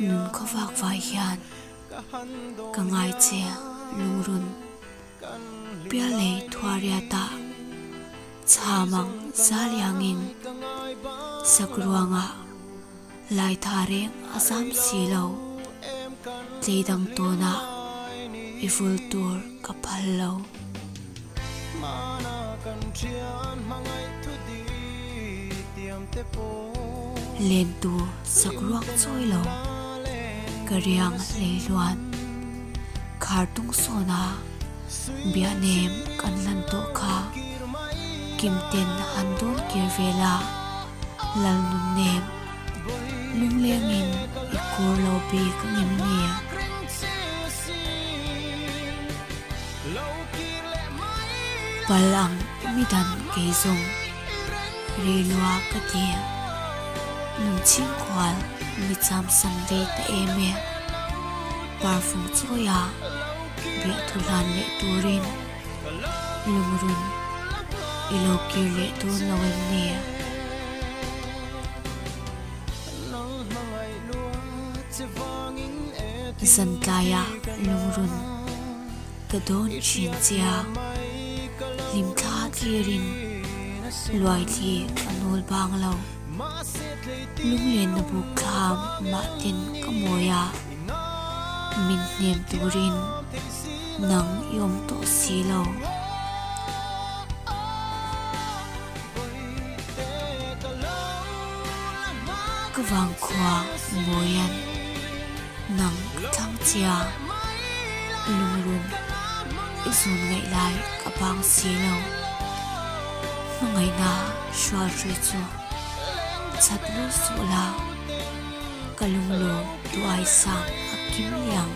nun ko vak vai hian ka ngai che lungrun pia le thuaria ta chamang zaliangin sakruanga lai thareng asam silo tleidang tona iful tur kapallo len tu sakruak choilo kariang leiluan khartung sona bia nem kanlan to kha kimten handon kirvela lalnun nem lunglengin ikur lobi kangim nia palang midan keizong reilua katia nunching khwal micham sande ta eme parfum choya bia thulan le turin lungrun ilokir le tur lawem nia zantaya lungrun kadon chinchia limtha thirin loi thi anol banglo lunglen na buk kham ma tin kamoya min nem turin nang yom to silo kawang khwa moyan nang thang chia lungrun izun ngai lai kapang silo mangai na shwa chui chu chatlu sula kalunglo tuai sang akim liang